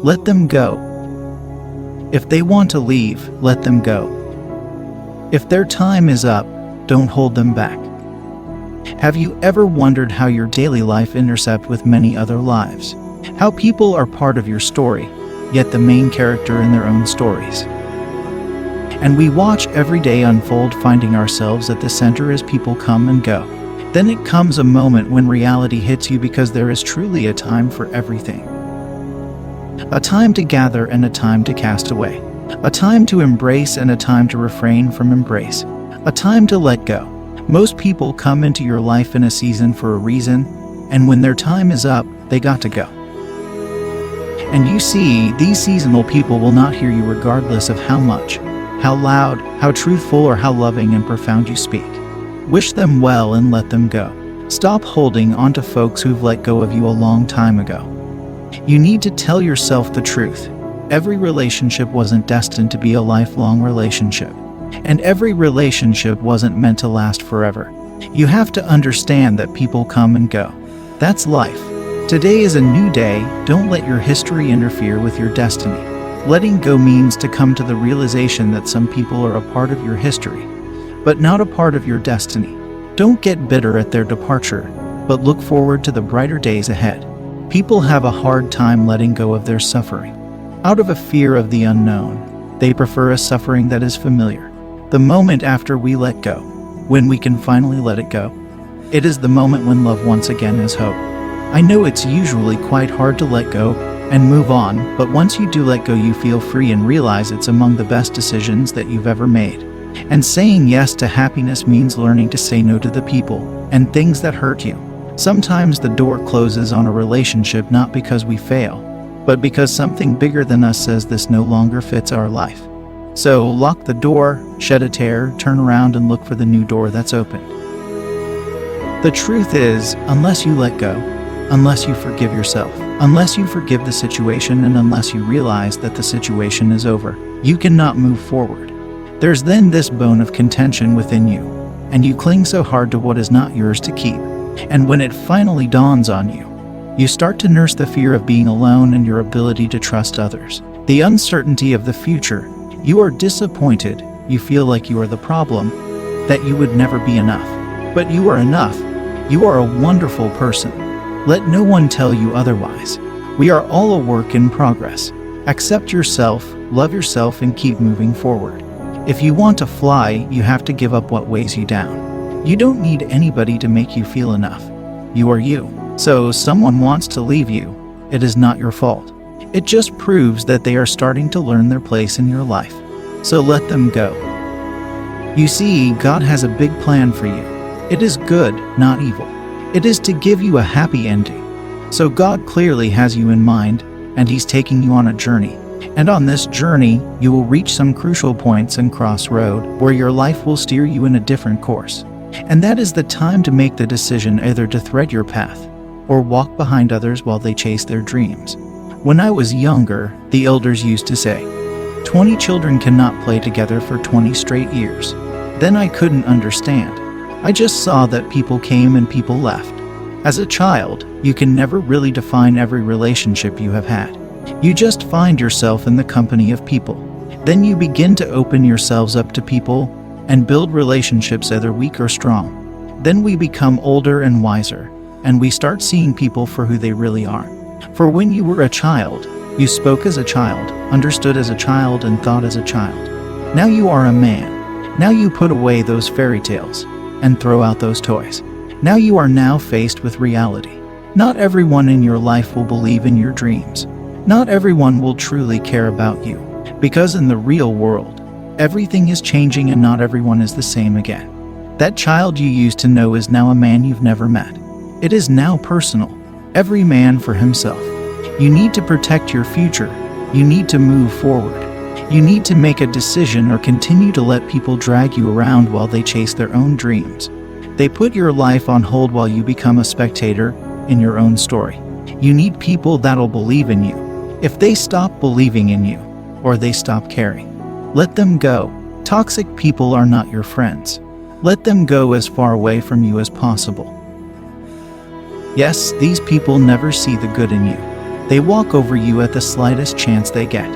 let them go. If they want to leave, let them go. If their time is up, don't hold them back. Have you ever wondered how your daily life intersects with many other lives? How people are part of your story, yet the main character in their own stories? And we watch every day unfold, finding ourselves at the center as people come and go. Then it comes a moment when reality hits you, because there is truly a time for everything. A time to gather and a time to cast away. A time to embrace and a time to refrain from embrace. A time to let go. Most people come into your life in a season for a reason, and when their time is up, they got to go. And you see, these seasonal people will not hear you regardless of how much, how loud, how truthful, or how loving and profound you speak. Wish them well and let them go. Stop holding on to folks who've let go of you a long time ago. You need to tell yourself the truth. Every relationship wasn't destined to be a lifelong relationship. And every relationship wasn't meant to last forever. You have to understand that people come and go. That's life. Today is a new day. Don't let your history interfere with your destiny. Letting go means to come to the realization that some people are a part of your history, but not a part of your destiny. Don't get bitter at their departure, but look forward to the brighter days ahead. People have a hard time letting go of their suffering. Out of a fear of the unknown, they prefer a suffering that is familiar. The moment after we let go, when we can finally let it go, it is the moment when love once again has hope. I know it's usually quite hard to let go and move on, but once you do let go, you feel free and realize it's among the best decisions that you've ever made. And saying yes to happiness means learning to say no to the people and things that hurt you. Sometimes the door closes on a relationship not because we fail, but because something bigger than us says this no longer fits our life. So lock the door, shed a tear, turn around and look for the new door that's open. The truth is, unless you let go, unless you forgive yourself, unless you forgive the situation, and unless you realize that the situation is over, you cannot move forward. There's then this bone of contention within you, and you cling so hard to what is not yours to keep. And when it finally dawns on you, you start to nurse the fear of being alone and your ability to trust others. The uncertainty of the future. You are disappointed. You feel like you are the problem, that you would never be enough. But you are enough. You are a wonderful person. Let no one tell you otherwise. We are all a work in progress. Accept yourself, love yourself, and keep moving forward. If you want to fly, you have to give up what weighs you down. You don't need anybody to make you feel enough. You are you. So someone wants to leave you. It is not your fault. It just proves that they are starting to learn their place in your life. So let them go. You see, God has a big plan for you. It is good, not evil. It is to give you a happy ending. So God clearly has you in mind, and He's taking you on a journey. And on this journey, you will reach some crucial points and crossroad where your life will steer you in a different course. And that is the time to make the decision either to thread your path or walk behind others while they chase their dreams. When I was younger, the elders used to say, 20 children cannot play together for 20 straight years. Then I couldn't understand. I just saw that people came and people left. As a child, you can never really define every relationship you have had. You just find yourself in the company of people. Then you begin to open yourselves up to people and build relationships, either weak or strong. Then we become older and wiser, and we start seeing people for who they really are. For when you were a child, you spoke as a child, understood as a child, and thought as a child. Now you are a man. Now you put away those fairy tales and throw out those toys. Now you are now faced with reality. Not everyone in your life will believe in your dreams. Not everyone will truly care about you, because in the real world, everything is changing and not everyone is the same again. That child you used to know is now a man you've never met. It is now personal. Every man for himself. You need to protect your future. You need to move forward. You need to make a decision or continue to let people drag you around while they chase their own dreams. They put your life on hold while you become a spectator in your own story. You need people that'll believe in you. If they stop believing in you, or they stop caring, let them go. Toxic people are not your friends. Let them go as far away from you as possible. Yes, these people never see the good in you. They walk over you at the slightest chance they get.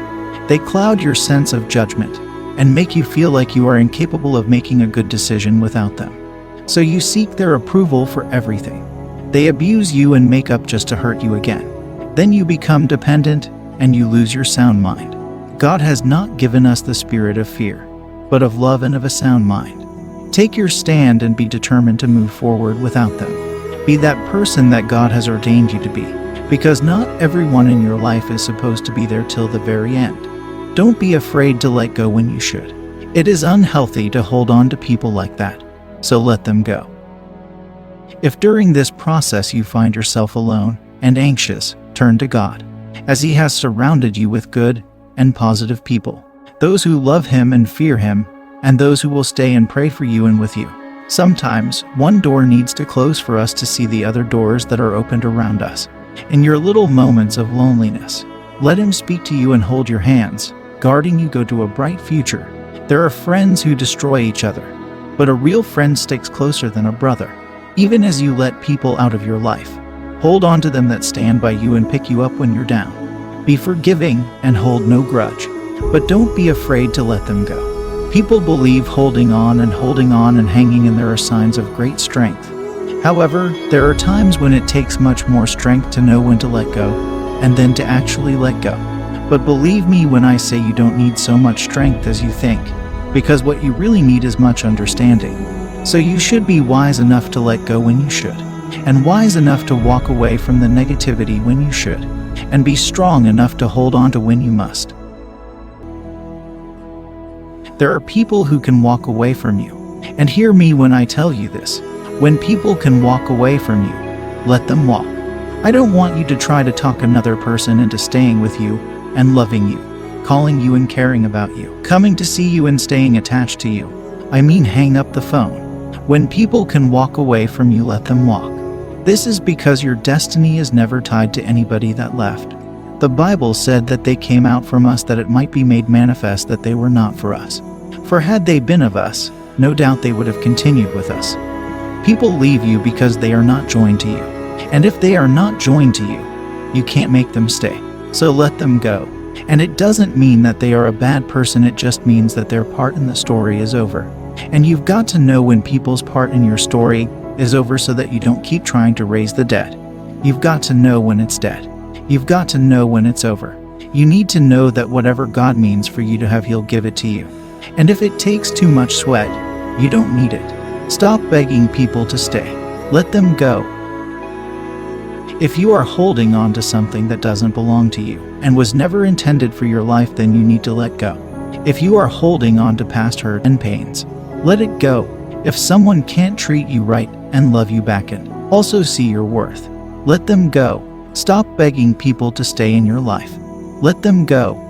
They cloud your sense of judgment and make you feel like you are incapable of making a good decision without them. So you seek their approval for everything. They abuse you and make up just to hurt you again. Then you become dependent and you lose your sound mind. God has not given us the spirit of fear, but of love and of a sound mind. Take your stand and be determined to move forward without them. Be that person that God has ordained you to be, because not everyone in your life is supposed to be there till the very end. Don't be afraid to let go when you should. It is unhealthy to hold on to people like that, so let them go. If during this process you find yourself alone and anxious, turn to God, as He has surrounded you with good and positive people, those who love Him and fear Him, and those who will stay and pray for you and with you. Sometimes, one door needs to close for us to see the other doors that are opened around us. In your little moments of loneliness, let Him speak to you and hold your hands, guarding you go to a bright future. There are friends who destroy each other, but a real friend sticks closer than a brother. Even as you let people out of your life, hold on to them that stand by you and pick you up when you're down. Be forgiving and hold no grudge, but don't be afraid to let them go. People believe holding on and hanging in there are signs of great strength. However, there are times when it takes much more strength to know when to let go, and then to actually let go. But believe me when I say you don't need so much strength as you think, because what you really need is much understanding. So you should be wise enough to let go when you should, and wise enough to walk away from the negativity when you should, and be strong enough to hold on to when you must. There are people who can walk away from you, and hear me when I tell you this. When people can walk away from you, let them walk. I don't want you to try to talk another person into staying with you and loving you, calling you and caring about you, coming to see you and staying attached to you. I mean, hang up the phone. When people can walk away from you, let them walk. This is because your destiny is never tied to anybody that left. The Bible said that they came out from us that it might be made manifest that they were not for us. For had they been of us, no doubt they would have continued with us. People leave you because they are not joined to you. And if they are not joined to you, you can't make them stay. So let them go. And it doesn't mean that they are a bad person, it just means that their part in the story is over. And you've got to know when people's part in your story is over so that you don't keep trying to raise the dead. You've got to know when it's dead. You've got to know when it's over. You need to know that whatever God means for you to have, He'll give it to you. And if it takes too much sweat, you don't need it. Stop begging people to stay. Let them go. If you are holding on to something that doesn't belong to you and was never intended for your life, then you need to let go. If you are holding on to past hurt and pains, let it go. If someone can't treat you right and love you back and also see your worth, let them go. Stop begging people to stay in your life. Let them go.